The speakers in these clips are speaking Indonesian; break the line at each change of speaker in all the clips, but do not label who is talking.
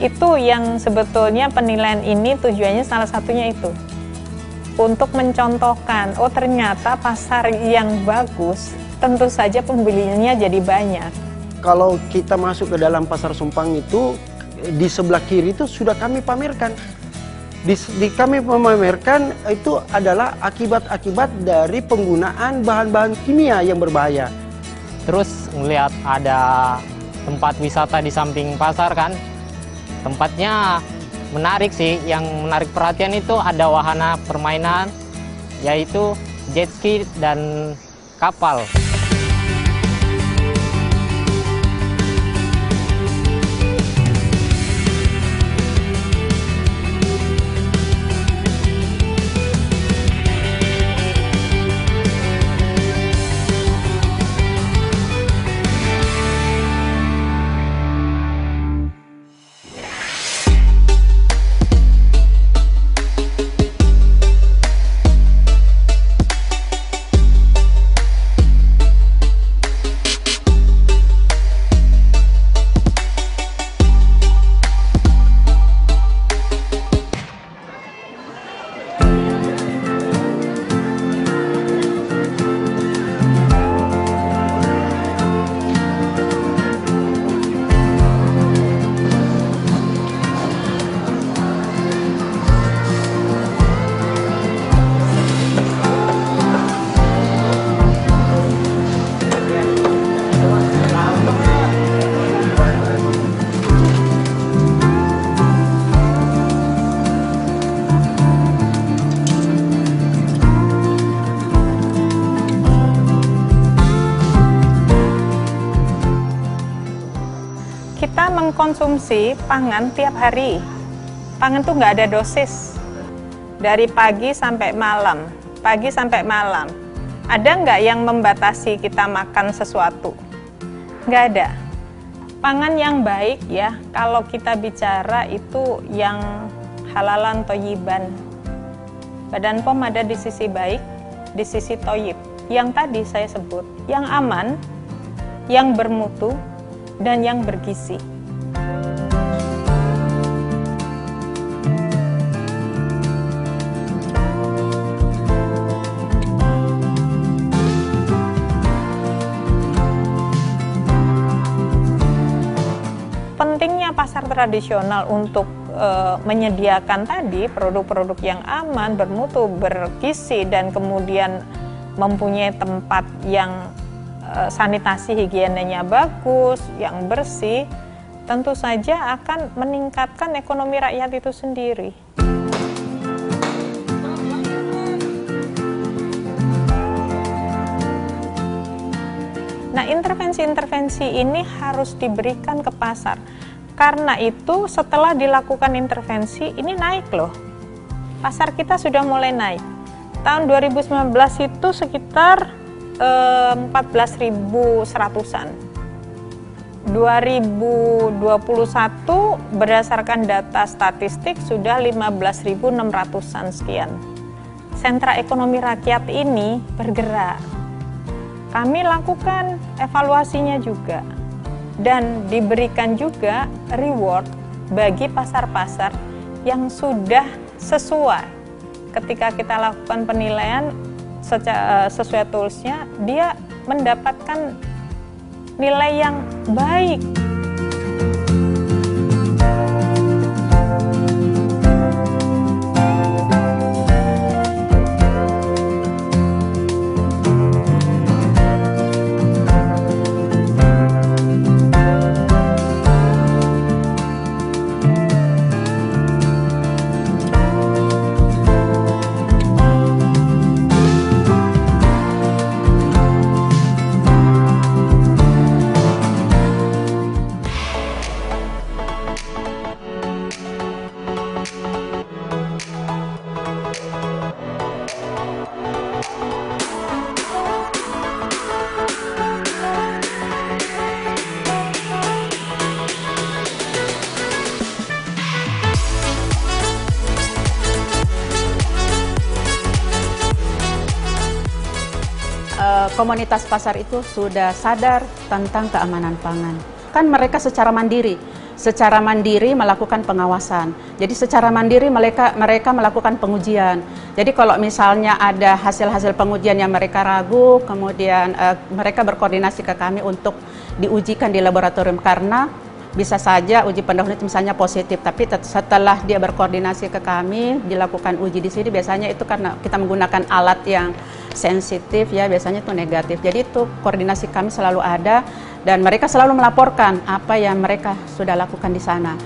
Itu yang sebetulnya penilaian ini tujuannya salah satunya itu. Untuk mencontohkan, oh ternyata pasar yang bagus, tentu saja pembelinya jadi banyak.
Kalau kita masuk ke dalam pasar Sumpang itu, di sebelah kiri itu sudah kami pamerkan. Kami memamerkan itu adalah akibat-akibat dari penggunaan bahan-bahan kimia yang berbahaya.
Terus ngelihat ada tempat wisata di samping pasar kan, tempatnya menarik sih. Yang menarik perhatian itu ada wahana permainan, yaitu jet ski dan kapal.
Kita mengkonsumsi pangan tiap hari. Pangan tuh nggak ada dosis. Dari pagi sampai malam, pagi sampai malam. Ada nggak yang membatasi kita makan sesuatu? Nggak ada. Pangan yang baik ya, kalau kita bicara itu yang halalan toyiban. Badan POM ada di sisi baik, di sisi toyib. Yang tadi saya sebut, yang aman, yang bermutu, dan yang bergizi. Pentingnya pasar tradisional untuk menyediakan tadi produk-produk yang aman, bermutu, bergizi, dan kemudian mempunyai tempat yang sanitasi higienanya bagus, yang bersih, tentu saja akan meningkatkan ekonomi rakyat itu sendiri. Nah, intervensi-intervensi ini harus diberikan ke pasar. Karena itu setelah dilakukan intervensi, ini naik loh. Pasar kita sudah mulai naik. Tahun 2019 itu sekitar 14.100-an. 2021 berdasarkan data statistik sudah 15.600-an sekian. Sentra ekonomi rakyat ini bergerak. Kami lakukan evaluasinya juga dan diberikan juga reward bagi pasar-pasar yang sudah sesuai. Ketika kita lakukan penilaian sesuai toolsnya, dia mendapatkan nilai yang baik.
Komunitas pasar itu sudah sadar tentang keamanan pangan. Kan mereka secara mandiri, secara mandiri melakukan pengawasan. Jadi secara mandiri mereka melakukan pengujian. Jadi kalau misalnya ada hasil-hasil pengujian yang mereka ragu, kemudian mereka berkoordinasi ke kami untuk diujikan di laboratorium, karena bisa saja uji pendahuluan itu misalnya positif, tapi setelah dia berkoordinasi ke kami, dilakukan uji di sini, biasanya itu karena kita menggunakan alat yang sensitif ya, biasanya itu negatif. Jadi itu koordinasi kami selalu ada, dan mereka selalu melaporkan apa yang mereka sudah lakukan di sana.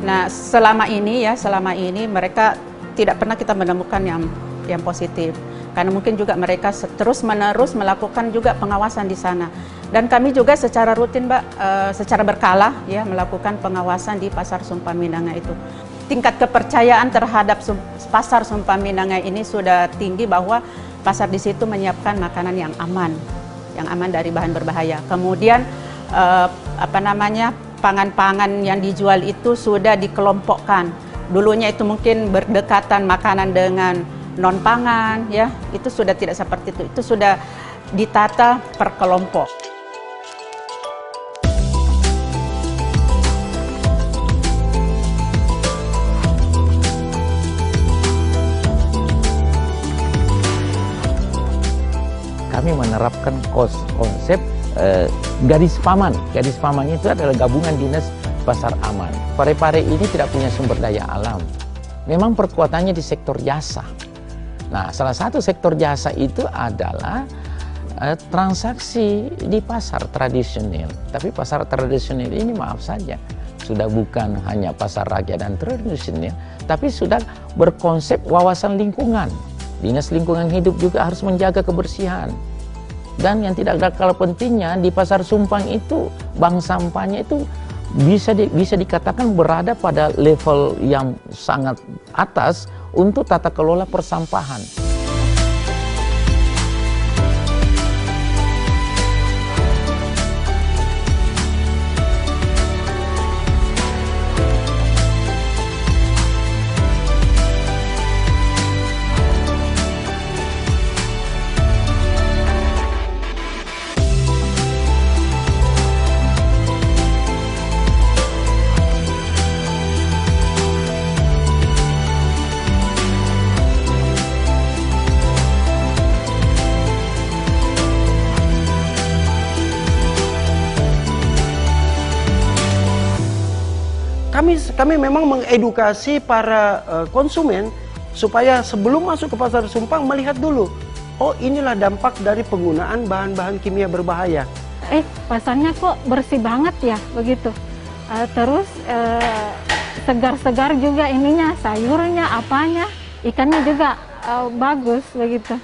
Nah, selama ini mereka tidak pernah kita menemukan yang positif. Karena mungkin juga mereka terus-menerus melakukan juga pengawasan di sana. Dan kami juga secara rutin, Mbak, secara berkala ya melakukan pengawasan di Pasar Sumpah Minanga itu. Tingkat kepercayaan terhadap Pasar Sumpah Minanga ini sudah tinggi, bahwa pasar di situ menyiapkan makanan yang aman dari bahan berbahaya. Kemudian pangan-pangan yang dijual itu sudah dikelompokkan. Dulunya itu mungkin berdekatan makanan dengan non-pangan, ya, itu sudah tidak seperti itu. Itu sudah ditata per kelompok.
Kami menerapkan konsep garis paman. Garis paman itu adalah gabungan dinas pasar aman. Parepare ini tidak punya sumber daya alam. Memang perkuatannya di sektor jasa. Nah, salah satu sektor jasa itu adalah transaksi di pasar tradisional. Tapi pasar tradisional ini, maaf saja, sudah bukan hanya pasar rakyat dan tradisional, tapi sudah berkonsep wawasan lingkungan. Dinas lingkungan hidup juga harus menjaga kebersihan. Dan yang tidak kalah pentingnya, di Pasar Sumpang itu bank sampahnya itu bisa dikatakan berada pada level yang sangat atas untuk tata kelola persampahan.
Kami memang mengedukasi para konsumen supaya sebelum masuk ke Pasar Sumpang melihat dulu, oh inilah dampak dari penggunaan bahan-bahan kimia berbahaya.
Pasarnya kok bersih banget ya, begitu. Terus segar-segar juga ininya, sayurnya, apanya, ikannya juga bagus begitu.